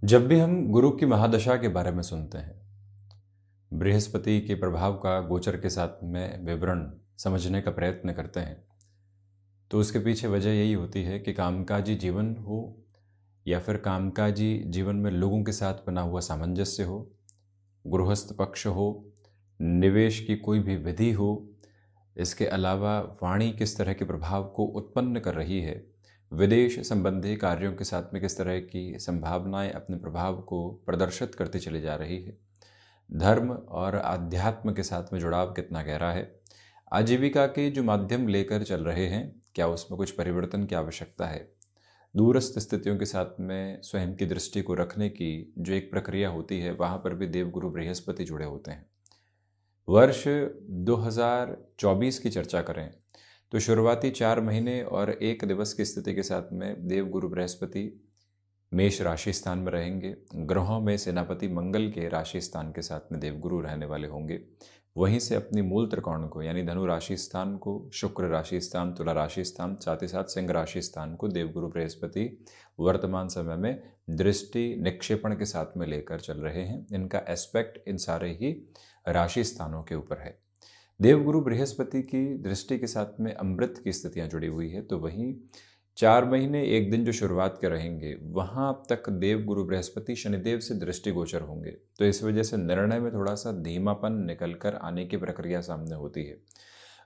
जब भी हम गुरु की महादशा के बारे में सुनते हैं, बृहस्पति के प्रभाव का गोचर के साथ में विवरण समझने का प्रयत्न करते हैं, तो उसके पीछे वजह यही होती है कि कामकाजी जीवन हो या फिर कामकाजी जीवन में लोगों के साथ बना हुआ सामंजस्य हो, गृहस्थ पक्ष हो, निवेश की कोई भी विधि हो, इसके अलावा वाणी किस तरह के प्रभाव को उत्पन्न कर रही है, विदेश संबंधी कार्यों के साथ में किस तरह की संभावनाएं अपने प्रभाव को प्रदर्शित करती चली जा रही है, धर्म और आध्यात्म के साथ में जुड़ाव कितना गहरा है, आजीविका के जो माध्यम लेकर चल रहे हैं क्या उसमें कुछ परिवर्तन की आवश्यकता है, दूरस्थ स्थितियों के साथ में स्वयं की दृष्टि को रखने की जो एक प्रक्रिया होती है, वहाँ पर भी देवगुरु बृहस्पति जुड़े होते हैं। वर्ष 2024 की चर्चा करें तो शुरुआती 4 महीने और 1 दिवस की स्थिति के साथ में देवगुरु बृहस्पति मेष राशि स्थान में रहेंगे। ग्रहों में सेनापति मंगल के राशि स्थान के साथ में देवगुरु रहने वाले होंगे। वहीं से अपनी मूल त्रिकोण को यानी धनु राशि स्थान को, शुक्र राशि स्थान, तुला राशि स्थान, साथ ही साथ सिंह राशि स्थान को देवगुरु बृहस्पति वर्तमान समय में दृष्टि निक्षेपण के साथ में लेकर चल रहे हैं। इनका एस्पेक्ट इन सारे ही राशि स्थानों के ऊपर है। देवगुरु बृहस्पति की दृष्टि के साथ में अमृत की स्थितियां जुड़ी हुई है, तो वहीं 4 महीने 1 दिन जो शुरुआत के रहेंगे वहां तक देवगुरु बृहस्पति शनिदेव से दृष्टिगोचर होंगे, तो इस वजह से निर्णय में थोड़ा सा धीमापन निकल कर आने की प्रक्रिया सामने होती है।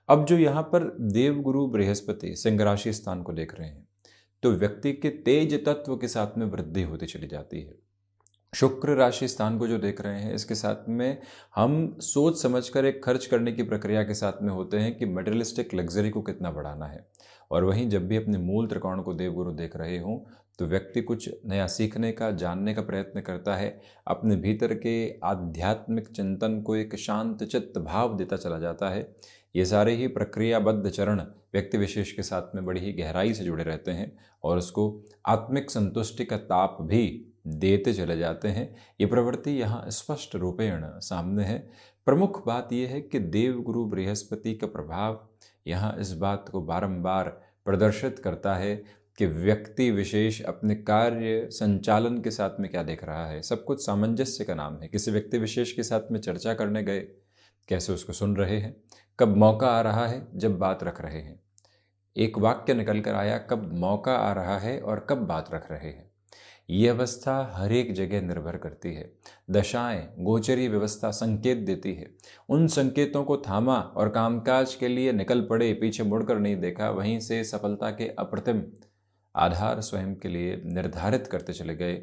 अब जो यहाँ पर देवगुरु बृहस्पति सिंह राशि स्थान को देख रहे हैं, तो व्यक्ति के तेज तत्व के साथ में वृद्धि होती चली जाती है। शुक्र राशि स्थान को जो देख रहे हैं, इसके साथ में हम सोच समझकर एक खर्च करने की प्रक्रिया के साथ में होते हैं कि मटेरियलिस्टिक लग्जरी को कितना बढ़ाना है। और वहीं जब भी अपने मूल त्रिकोण को देवगुरु देख रहे हों, तो व्यक्ति कुछ नया सीखने का, जानने का प्रयत्न करता है, अपने भीतर के आध्यात्मिक चिंतन को एक शांत चित्त भाव देता चला जाता है। ये सारे ही प्रक्रियाबद्ध चरण व्यक्ति विशेष के साथ में बड़ी ही गहराई से जुड़े रहते हैं और उसको आत्मिक संतुष्टि का ताप भी देते चले जाते हैं। ये प्रवृत्ति यहाँ स्पष्ट रूपेण सामने है। प्रमुख बात यह है कि देवगुरु बृहस्पति का प्रभाव यहाँ इस बात को बारंबार प्रदर्शित करता है कि व्यक्ति विशेष अपने कार्य संचालन के साथ में क्या देख रहा है। सब कुछ सामंजस्य का नाम है। किसी व्यक्ति विशेष के साथ में चर्चा करने गए, कैसे उसको सुन रहे हैं, कब मौका आ रहा है जब बात रख रहे हैं, एक वाक्य निकल कर आया, कब मौका आ रहा है और कब बात रख रहे हैं। ये अवस्था हर एक जगह निर्भर करती है। दशाएं, गोचरी व्यवस्था संकेत देती है। उन संकेतों को थामा और कामकाज के लिए निकल पड़े, पीछे मुड़कर नहीं देखा, वहीं से सफलता के अप्रतिम आधार स्वयं के लिए निर्धारित करते चले गए।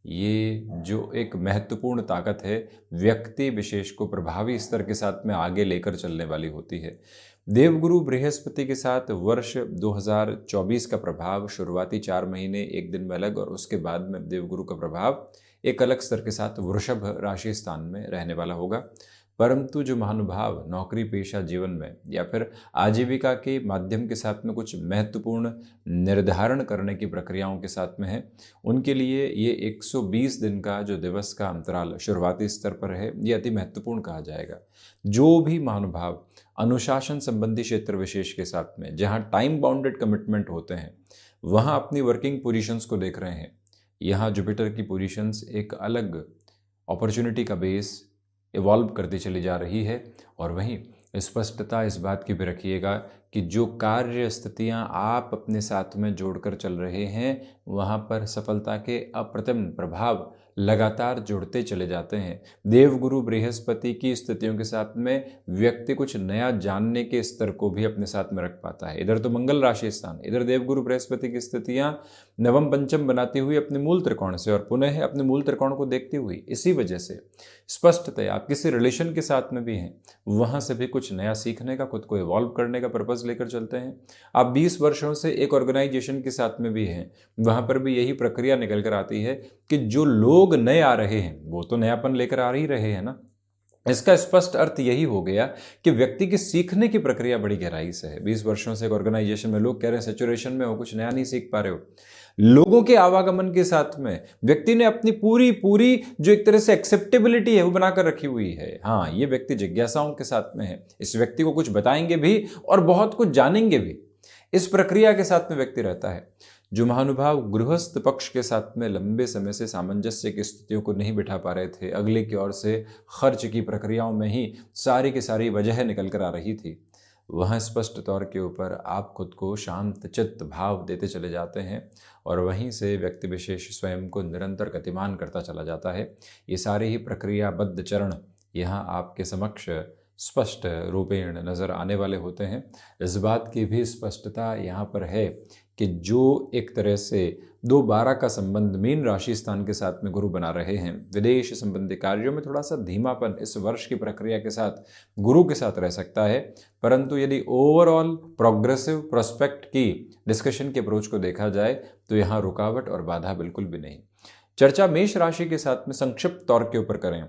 ये जो एक महत्वपूर्ण ताकत है, व्यक्ति विशेष को प्रभावी स्तर के साथ में आगे लेकर चलने वाली होती है। देवगुरु बृहस्पति के साथ वर्ष 2024 का प्रभाव शुरुआती 4 महीने 1 दिन में अलग, और उसके बाद में देवगुरु का प्रभाव एक अलग स्तर के साथ वृषभ राशि स्थान में रहने वाला होगा। परंतु जो महानुभाव नौकरी पेशा जीवन में या फिर आजीविका के माध्यम के साथ में कुछ महत्वपूर्ण निर्धारण करने की प्रक्रियाओं के साथ में है, उनके लिए ये 120 दिन का जो दिवस का अंतराल शुरुआती स्तर पर है, ये अति महत्वपूर्ण कहा जाएगा। जो भी महानुभाव अनुशासन संबंधी क्षेत्र विशेष के साथ में, जहाँ टाइम बाउंडेड कमिटमेंट होते हैं, वहाँ अपनी वर्किंग पोजीशंस को देख रहे हैं। यहाँ जुपिटर की पोजीशंस एक अलग अपॉर्चुनिटी का बेस इवॉल्व करती चली जा रही है। और वहीं स्पष्टता इस बात की भी रखिएगा कि जो कार्य स्थितियां आप अपने साथ में जोड़कर चल रहे हैं, वहां पर सफलता के अप्रतिम प्रभाव लगातार जुड़ते चले जाते हैं। देवगुरु बृहस्पति की स्थितियों के साथ में व्यक्ति कुछ नया जानने के स्तर को भी अपने साथ में रख पाता है। इधर तो मंगल राशि स्थान, इधर देवगुरु बृहस्पति की स्थितियां नवम पंचम बनाती हुई अपने मूल त्रिकोण से और पुनः अपने मूल त्रिकोण को देखती हुई, इसी वजह से स्पष्टतया आप किसी रिलेशन के साथ में भी हैं, वहां से भी कुछ नया सीखने का, खुद को इवॉल्व करने का पर्पस लेकर चलते हैं। आप 20 वर्षों से एक ऑर्गेनाइजेशन के साथ में भी हैं, वहां पर भी यही प्रक्रिया निकल कर आती है कि जो लोग नए आ रहे हैं वो तो नयापन लेकर आ ही रहे हैं ना। इसका स्पष्ट अर्थ यही हो गया कि व्यक्ति की सीखने की प्रक्रिया बड़ी गहराई से है। 20 वर्षों से एक ऑर्गेनाइजेशन में लोग कह रहे हैं सैचुरेशन में हो, कुछ नया नहीं सीख पा रहे हो। लोगों के आवागमन के साथ में व्यक्ति ने अपनी पूरी पूरी जो एक तरह से एक्सेप्टेबिलिटी है वो बनाकर रखी हुई है। हाँ, ये व्यक्ति जिज्ञासाओं के साथ में है, इस व्यक्ति को कुछ बताएंगे भी और बहुत कुछ जानेंगे भी, इस प्रक्रिया के साथ में व्यक्ति रहता है। जो महानुभाव गृहस्थ पक्ष के साथ में लंबे समय से सामंजस्य की स्थितियों को नहीं बिठा पा रहे थे, अगले की ओर से खर्च की प्रक्रियाओं में ही सारी की सारी वजह निकल कर आ रही थी, वहाँ स्पष्ट तौर के ऊपर आप खुद को शांत चित्त भाव देते चले जाते हैं और वहीं से व्यक्ति विशेष स्वयं को निरंतर गतिमान करता चला जाता है। ये सारे ही प्रक्रियाबद्ध चरण यहाँ आपके समक्ष स्पष्ट रूपेण नज़र आने वाले होते हैं। इस बात की भी स्पष्टता यहाँ पर है कि जो एक तरह से 2-12 का संबंध मीन राशि स्थान के साथ में गुरु बना रहे हैं, विदेश संबंधी कार्यों में थोड़ा सा धीमापन इस वर्ष की प्रक्रिया के साथ गुरु के साथ रह सकता है, परंतु यदि ओवरऑल प्रोग्रेसिव प्रोस्पेक्ट की डिस्कशन के अप्रोच को देखा जाए तो यहाँ रुकावट और बाधा बिल्कुल भी नहीं। चर्चा मेष राशि के साथ में संक्षिप्त तौर के ऊपर करें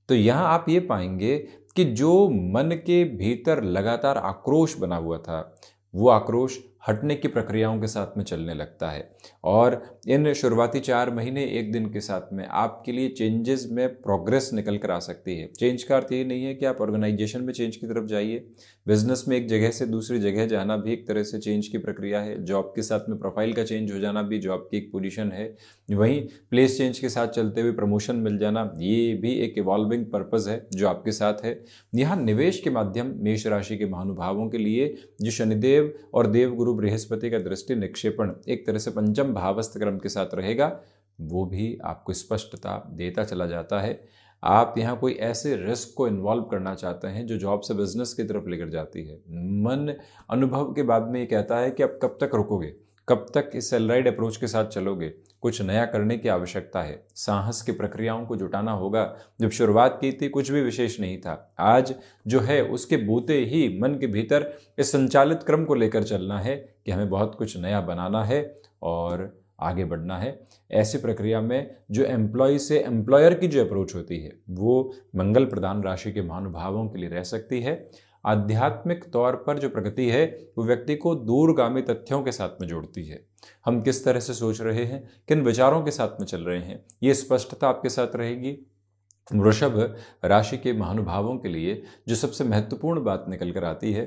तो यहाँ आप ये पाएंगे कि जो मन के भीतर लगातार आक्रोश बना हुआ था, वो आक्रोश हटने की प्रक्रियाओं के साथ में चलने लगता है और इन शुरुआती 4 महीने 1 दिन के साथ में आपके लिए चेंजेस में प्रोग्रेस निकल कर आ सकती है। चेंज का अर्थ ये नहीं है कि आप ऑर्गेनाइजेशन में चेंज की तरफ जाइए, बिजनेस में एक जगह से दूसरी जगह जाना भी एक तरह से चेंज की प्रक्रिया है, जॉब के साथ में प्रोफाइल का चेंज हो जाना भी जॉब की एक पोजीशन है, वहीं प्लेस चेंज के साथ चलते हुए प्रमोशन मिल जाना ये भी एक इवॉल्विंग पर्पज़ है जो आपके साथ है। यहाँ निवेश के माध्यम मेष राशि के महानुभावों के लिए जो शनिदेव और देवगुरु बृहस्पति का दृष्टि निक्षेपण एक तरह से पंचम भावस्थ क्रम के साथ रहेगा, वो भी आपको स्पष्टता देता चला जाता है। आप यहाँ कोई ऐसे रिस्क को इन्वॉल्व करना चाहते हैं जो जॉब से बिजनेस की तरफ लेकर जाती है। मन अनुभव के बाद में ये कहता है कि अब कब तक रुकोगे, कब तक इस सेलराइड अप्रोच के साथ चलोगे, कुछ नया करने की आवश्यकता है, साहस की प्रक्रियाओं को जुटाना होगा। जब शुरुआत की थी कुछ भी विशेष नहीं था, आज जो है उसके बूते ही मन के भीतर इस संचालित क्रम को लेकर चलना है कि हमें बहुत कुछ नया बनाना है और आगे बढ़ना है। ऐसी प्रक्रिया में जो एम्प्लॉय से एम्प्लॉयर की जो अप्रोच होती है वो मंगल प्रधान राशि के महानुभावों के लिए रह सकती है। आध्यात्मिक तौर पर जो प्रगति है वो व्यक्ति को दूरगामी तथ्यों के साथ में जोड़ती है। हम किस तरह से सोच रहे हैं, किन विचारों के साथ में चल रहे हैं, ये स्पष्टता आपके साथ रहेगी। वृषभ राशि के महानुभावों के लिए जो सबसे महत्वपूर्ण बात निकल कर आती है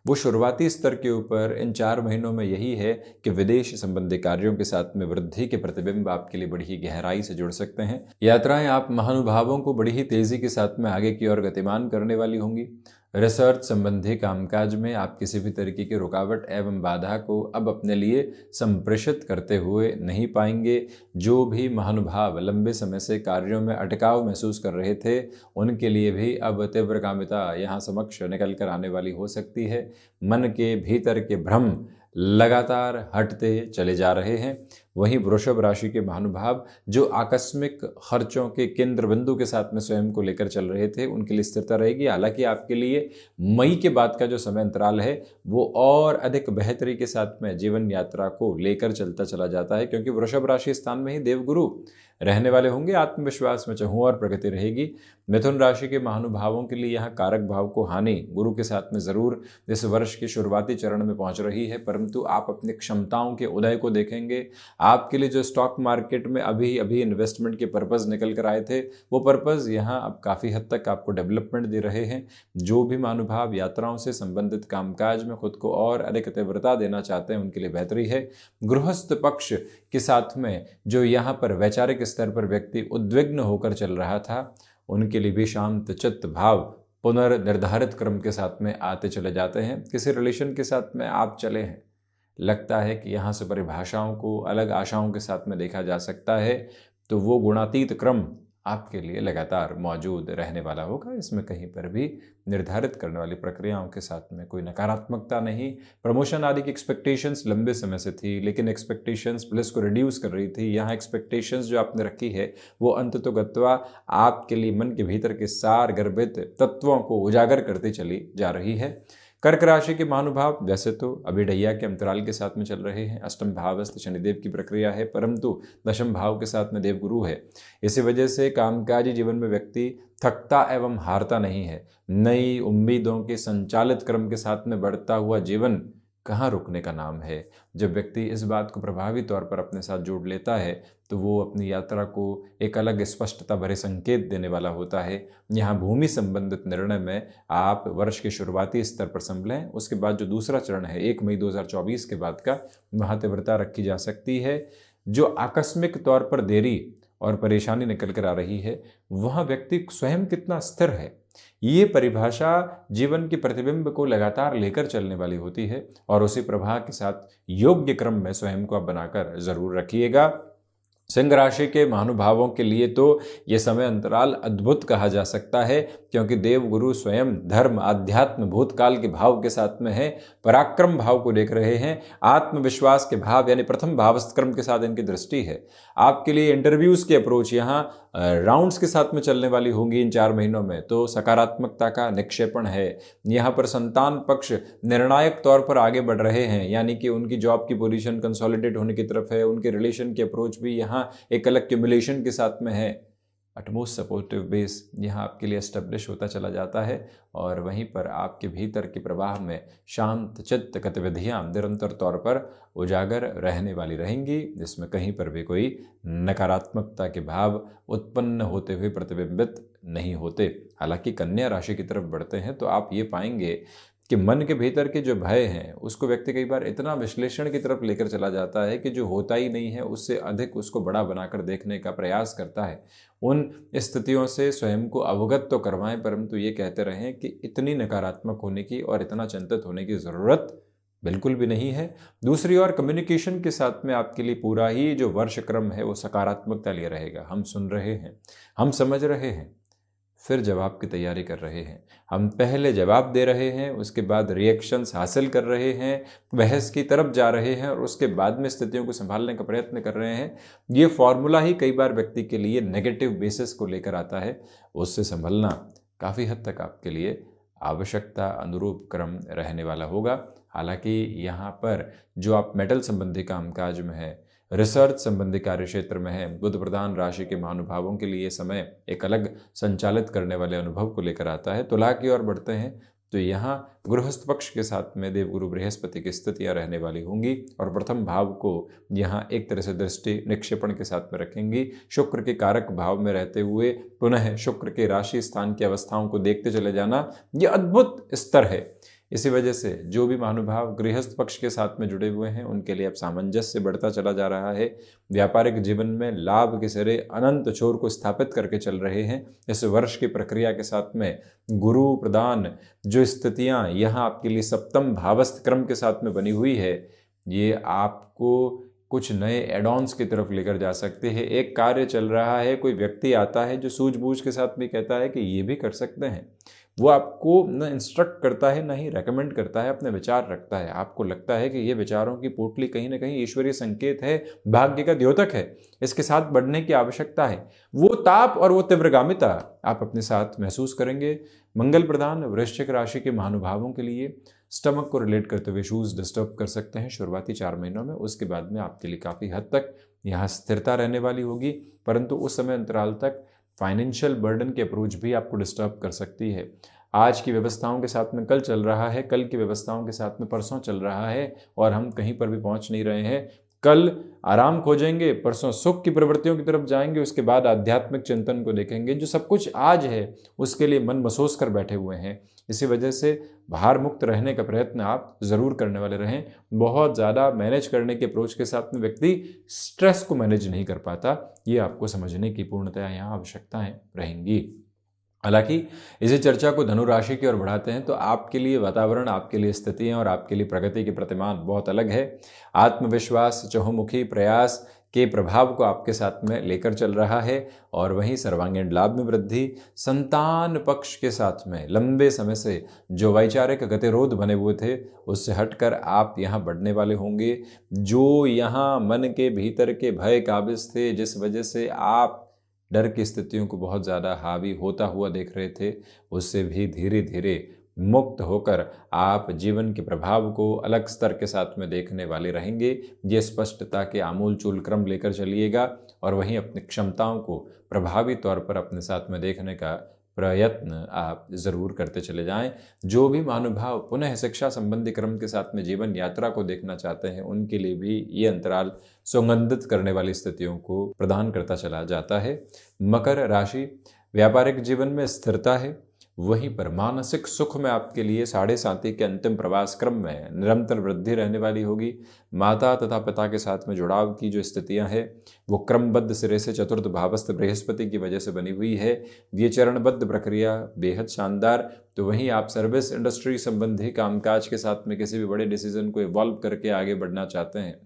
वो शुरुआती स्तर के ऊपर इन 4 महीनों में यही है कि विदेश संबंधी कार्यों के साथ में वृद्धि के प्रतिबिंब आपके लिए बड़ी ही गहराई से जुड़ सकते हैं। यात्राएं आप महानुभावों को बड़ी ही तेजी के साथ में आगे की ओर गतिमान करने वाली होंगी। रिसर्च संबंधी कामकाज में आप किसी भी तरीके की रुकावट एवं बाधा को अब अपने लिए संप्रेषित करते हुए नहीं पाएंगे। जो भी महानुभाव लंबे समय से कार्यों में अटकाव महसूस कर रहे थे उनके लिए भी अब तीव्रगामिता यहाँ समक्ष निकल कर आने वाली हो सकती है। मन के भीतर के भ्रम लगातार हटते चले जा रहे हैं। वहीं वृषभ राशि के महानुभाव जो आकस्मिक खर्चों के केंद्र बिंदु के साथ में स्वयं को लेकर चल रहे थे उनके लिए स्थिरता रहेगी। हालांकि आपके लिए मई के बाद का जो समय अंतराल है वो और अधिक बेहतरी के साथ में जीवन यात्रा को लेकर चलता चला जाता है, क्योंकि वृषभ राशि स्थान में ही देवगुरु रहने वाले होंगे। आत्मविश्वास में चहुँ और प्रगति रहेगी। मिथुन राशि के महानुभावों के लिए यहाँ कारक भाव को हानि गुरु के साथ में जरूर इस वर्ष के शुरुआती चरण में पहुंच रही है, परंतु आप अपनी क्षमताओं के उदय को देखेंगे। आपके लिए जो स्टॉक मार्केट में अभी अभी इन्वेस्टमेंट के पर्पज़ निकल कर आए थे वो पर्पज़ यहाँ अब काफ़ी हद तक आपको डेवलपमेंट दे रहे हैं। जो भी महानुभाव यात्राओं से संबंधित कामकाज में खुद को और अधिक तीव्रता देना चाहते हैं उनके लिए बेहतरी है। गृहस्थ पक्ष के साथ में जो यहाँ पर वैचारिक स्तर पर व्यक्ति उद्विग्न होकर चल रहा था उनके लिए भी शांत चित्त भाव पुनर्निर्धारित क्रम के साथ में आते चले जाते हैं। किसी रिलेशन के साथ में आप चले हैं, लगता है कि यहाँ से परिभाषाओं को अलग आशाओं के साथ में देखा जा सकता है, तो वो गुणातीत क्रम आपके लिए लगातार मौजूद रहने वाला होगा। इसमें कहीं पर भी निर्धारित करने वाली प्रक्रियाओं के साथ में कोई नकारात्मकता नहीं। प्रमोशन आदि की एक्सपेक्टेशंस लंबे समय से थी, लेकिन एक्सपेक्टेशंस प्लस को रिड्यूस कर रही थी। यहाँ एक्सपेक्टेशंस जो आपने रखी है वो अंततोगत्वा आपके लिए मन के भीतर के सार गर्भित तत्वों को उजागर करती चली जा रही है। कर्क राशि के महानुभाव वैसे तो अभी ढैया के अंतराल के साथ में चल रहे हैं। अष्टम भावस्थ शनिदेव की प्रक्रिया है, परंतु दशम भाव के साथ में देवगुरु है। इसी वजह से कामकाजी जीवन में व्यक्ति थकता एवं हारता नहीं है। नई उम्मीदों के संचालित क्रम के साथ में बढ़ता हुआ जीवन कहाँ रुकने का नाम है। जब व्यक्ति इस बात को प्रभावी तौर पर अपने साथ जोड़ लेता है तो वो अपनी यात्रा को एक अलग स्पष्टता भरे संकेत देने वाला होता है। यहाँ भूमि संबंधित निर्णय में आप वर्ष के शुरुआती स्तर पर संभलें। उसके बाद जो दूसरा चरण है 1 मई 2024 के बाद का, वहाँ तीव्रता रखी जा सकती है। जो आकस्मिक तौर पर देरी और परेशानी निकल कर आ रही है, वह व्यक्ति स्वयं कितना स्थिर है, ये परिभाषा जीवन के प्रतिबिंब को लगातार लेकर चलने वाली होती है। और उसी प्रवाह के साथ योग्य क्रम में स्वयं को आप बनाकर जरूर रखिएगा। सिंह राशि के महानुभावों के लिए तो ये समय अंतराल अद्भुत कहा जा सकता है, क्योंकि देव गुरु स्वयं धर्म, अध्यात्म, भूतकाल के भाव के साथ में है, पराक्रम भाव को देख रहे हैं, आत्मविश्वास के भाव यानी प्रथम भावस्थक्रम के साथ इनकी दृष्टि है। आपके लिए इंटरव्यूज की अप्रोच यहाँ राउंड्स के साथ में चलने वाली होंगी इन 4 महीनों में, तो सकारात्मकता का निक्षेपण है। यहाँ पर संतान पक्ष निर्णायक तौर पर आगे बढ़ रहे हैं, यानी कि उनकी जॉब की पोजीशन कंसोलिडेट होने की तरफ है। उनके रिलेशन की अप्रोच भी यहाँ एक अलग क्यूमुलेशन के साथ में है। अटमोस्ट सपोर्टिव बेस यहाँ आपके लिए एस्टेब्लिश होता चला जाता है, और वहीं पर आपके भीतर के प्रवाह में शांत चित्त गतिविधियाँ निरंतर तौर पर उजागर रहने वाली रहेंगी, जिसमें कहीं पर भी कोई नकारात्मकता के भाव उत्पन्न होते हुए प्रतिबिंबित नहीं होते। हालांकि कन्या राशि की तरफ बढ़ते हैं तो आप ये पाएंगे कि मन के भीतर के जो भय हैं उसको व्यक्ति कई बार इतना विश्लेषण की तरफ लेकर चला जाता है कि जो होता ही नहीं है उससे अधिक उसको बड़ा बनाकर देखने का प्रयास करता है। उन स्थितियों से स्वयं को अवगत तो करवाएं, परंतु ये कहते रहें कि इतनी नकारात्मक होने की और इतना चिंतित होने की ज़रूरत बिल्कुल भी नहीं है। दूसरी ओर कम्युनिकेशन के साथ में आपके लिए पूरा ही जो वर्ष क्रम है वो सकारात्मकता लिए रहेगा। हम सुन रहे हैं, हम समझ रहे हैं, फिर जवाब की तैयारी कर रहे हैं। हम पहले जवाब दे रहे हैं, उसके बाद रिएक्शंस हासिल कर रहे हैं, बहस की तरफ जा रहे हैं, और उसके बाद में स्थितियों को संभालने का प्रयत्न कर रहे हैं। ये फॉर्मूला ही कई बार व्यक्ति के लिए नेगेटिव बेसिस को लेकर आता है। उससे संभलना काफ़ी हद तक आपके लिए आवश्यकता अनुरूप क्रम रहने वाला होगा। हालांकि यहाँ पर जो आप मेटल संबंधी कामकाज में है, रिसर्च संबंधी कार्य क्षेत्र में है, बुध प्रधान राशि के महानुभावों के लिए समय एक अलग संचालित करने वाले अनुभव को लेकर आता है। तुला की ओर बढ़ते हैं तो यहाँ गृहस्थ पक्ष के साथ में देवगुरु बृहस्पति की स्थितियाँ रहने वाली होंगी, और प्रथम भाव को यहाँ एक तरह से दृष्टि निक्षेपण के साथ में रखेंगी। शुक्र के कारक भाव में रहते हुए पुनः शुक्र के राशि स्थान की अवस्थाओं को देखते चले जाना, यह अद्भुत स्तर है। इसी वजह से जो भी महानुभाव गृहस्थ पक्ष के साथ में जुड़े हुए हैं उनके लिए अब सामंजस्य बढ़ता चला जा रहा है। व्यापारिक जीवन में लाभ के सिरे अनंत छोर को स्थापित करके चल रहे हैं। इस वर्ष की प्रक्रिया के साथ में गुरु प्रदान जो स्थितियां यहाँ आपके लिए सप्तम भावस्थ क्रम के साथ में बनी हुई है, ये आपको कुछ नए एडॉन्स की तरफ लेकर जा सकते हैं। एक कार्य चल रहा है, कोई व्यक्ति आता है जो सूझबूझ के साथ में कहता है कि ये भी कर सकते हैं। वो आपको न इंस्ट्रक्ट करता है, न ही रेकमेंड करता है, अपने विचार रखता है। आपको लगता है कि ये विचारों की पोटली कहीं ना कहीं ईश्वरीय संकेत है, भाग्य का द्योतक है, इसके साथ बढ़ने की आवश्यकता है। वो ताप और वो तीव्रगामिता आप अपने साथ महसूस करेंगे। मंगल प्रधान वृश्चिक राशि के महानुभावों के लिए स्टमक को रिलेट करते हुए इशूज डिस्टर्ब कर सकते हैं शुरुआती 4 महीनों में। उसके बाद में आपके लिए काफ़ी हद तक यहाँ स्थिरता रहने वाली होगी, परंतु उस समय अंतराल तक फाइनेंशियल बर्डन की अप्रोच भी आपको डिस्टर्ब कर सकती है। आज की व्यवस्थाओं के साथ में कल चल रहा है, कल की व्यवस्थाओं के साथ में परसों चल रहा है, और हम कहीं पर भी पहुंच नहीं रहे हैं। कल आराम खोजेंगे, परसों सुख की प्रवृत्तियों की तरफ जाएंगे, उसके बाद आध्यात्मिक चिंतन को देखेंगे। जो सब कुछ आज है उसके लिए मन मसोस कर बैठे हुए हैं। इसी वजह से भार मुक्त रहने का प्रयत्न आप जरूर करने वाले रहें। बहुत ज़्यादा मैनेज करने के अप्रोच के साथ में व्यक्ति स्ट्रेस को मैनेज नहीं कर पाता, ये आपको समझने की पूर्णतया यहाँ आवश्यकताएं रहेंगी। हालांकि इसी चर्चा को धनु राशि की ओर बढ़ाते हैं तो आपके लिए वातावरण, आपके लिए स्थितियां और आपके लिए प्रगति के प्रतिमान बहुत अलग है। आत्मविश्वास, चहुमुखी प्रयास के प्रभाव को आपके साथ में लेकर चल रहा है, और वहीं सर्वांगीण लाभ में वृद्धि। संतान पक्ष के साथ में लंबे समय से जो वैचारिक गतिरोध बने हुए थे उससे हटकर आप यहाँ बढ़ने वाले होंगे। जो यहाँ मन के भीतर के भय काबिज थे, जिस वजह से आप डर की स्थितियों को बहुत ज़्यादा हावी होता हुआ देख रहे थे, उससे भी धीरे धीरे मुक्त होकर आप जीवन के प्रभाव को अलग स्तर के साथ में देखने वाले रहेंगे। ये स्पष्टता के आमूल चूल क्रम लेकर चलिएगा, और वहीं अपनी क्षमताओं को प्रभावी तौर पर अपने साथ में देखने का प्रयत्न आप जरूर करते चले जाएं। जो भी महानुभाव पुनः शिक्षा संबंधी क्रम के साथ में जीवन यात्रा को देखना चाहते हैं, उनके लिए भी ये अंतराल सुगंधित करने वाली स्थितियों को प्रदान करता चला जाता है। मकर राशि, व्यापारिक जीवन में स्थिरता है, वहीं पर मानसिक सुख में आपके लिए साढ़े साथी के अंतिम प्रवास क्रम में निरंतर वृद्धि रहने वाली होगी। माता तथा पिता के साथ में जुड़ाव की जो स्थितियां हैं वो क्रमबद्ध सिरे से चतुर्थ भावस्थ बृहस्पति की वजह से बनी हुई है। ये चरणबद्ध प्रक्रिया बेहद शानदार। तो वहीं आप सर्विस इंडस्ट्री संबंधी कामकाज के साथ में किसी भी बड़े डिसीजन को इवॉल्व करके आगे बढ़ना चाहते हैं,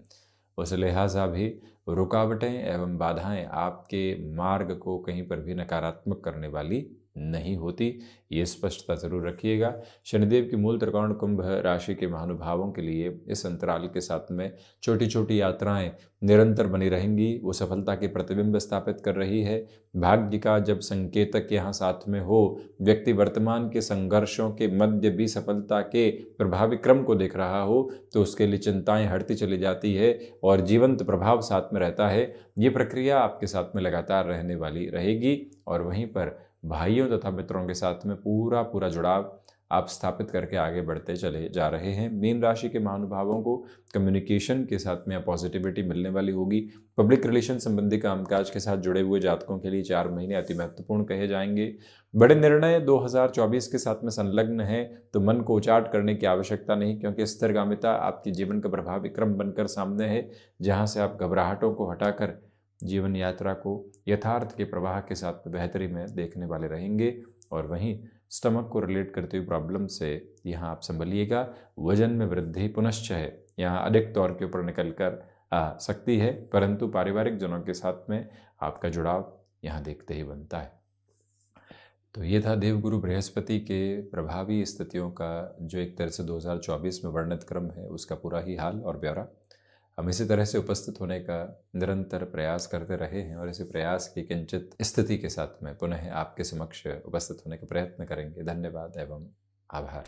उस लिहाजा भी रुकावटें एवं बाधाएं आपके मार्ग को कहीं पर भी नकारात्मक करने वाली नहीं होती, ये स्पष्टता जरूर रखिएगा। शनिदेव की मूल त्रिकोण कुंभ राशि के महानुभावों के लिए इस अंतराल के साथ में छोटी छोटी यात्राएं निरंतर बनी रहेंगी, वो सफलता के प्रतिबिंब स्थापित कर रही है। भाग्य का जब संकेतक यहाँ साथ में हो, व्यक्ति वर्तमान के संघर्षों के मध्य भी सफलता के प्रभावी क्रम को देख रहा हो, तो उसके लिए चिंताएं हटती चली जाती है और जीवंत प्रभाव साथ में रहता है। ये प्रक्रिया आपके साथ में लगातार रहने वाली रहेगी और वहीं पर भाइयों तथा मित्रों के साथ में पूरा जुड़ाव आप स्थापित करके आगे बढ़ते चले जा रहे हैं। मीन राशि के महानुभावों को कम्युनिकेशन के साथ में पॉजिटिविटी मिलने वाली होगी। पब्लिक रिलेशन संबंधी कामकाज के साथ जुड़े हुए जातकों के लिए 4 महीने अति महत्वपूर्ण कहे जाएंगे। बड़े निर्णय 2024 के साथ में संलग्न है, तो मन को उचाट करने की आवश्यकता नहीं, क्योंकि स्थिरगामिता आपके जीवन का प्रभावी क्रम बनकर सामने है, जहाँ से आप घबराहटों को हटाकर जीवन यात्रा को यथार्थ के प्रवाह के साथ बेहतरी में देखने वाले रहेंगे। और वहीं स्टमक को रिलेट करते हुए प्रॉब्लम से यहाँ आप संभलिएगा। वजन में वृद्धि पुनश्च है, यहाँ अधिक तौर के ऊपर निकल कर आ सकती है, परंतु पारिवारिक जनों के साथ में आपका जुड़ाव यहाँ देखते ही बनता है। तो ये था देवगुरु बृहस्पति के प्रभावी स्थितियों का जो एक तरह से 2024 में वर्णित क्रम है, उसका पूरा ही हाल और ब्यौरा। हम इसी तरह से उपस्थित होने का निरंतर प्रयास करते रहे हैं और इसी प्रयास की किंचित स्थिति के साथ में पुनः आपके समक्ष उपस्थित होने का प्रयत्न करेंगे। धन्यवाद एवं आभार।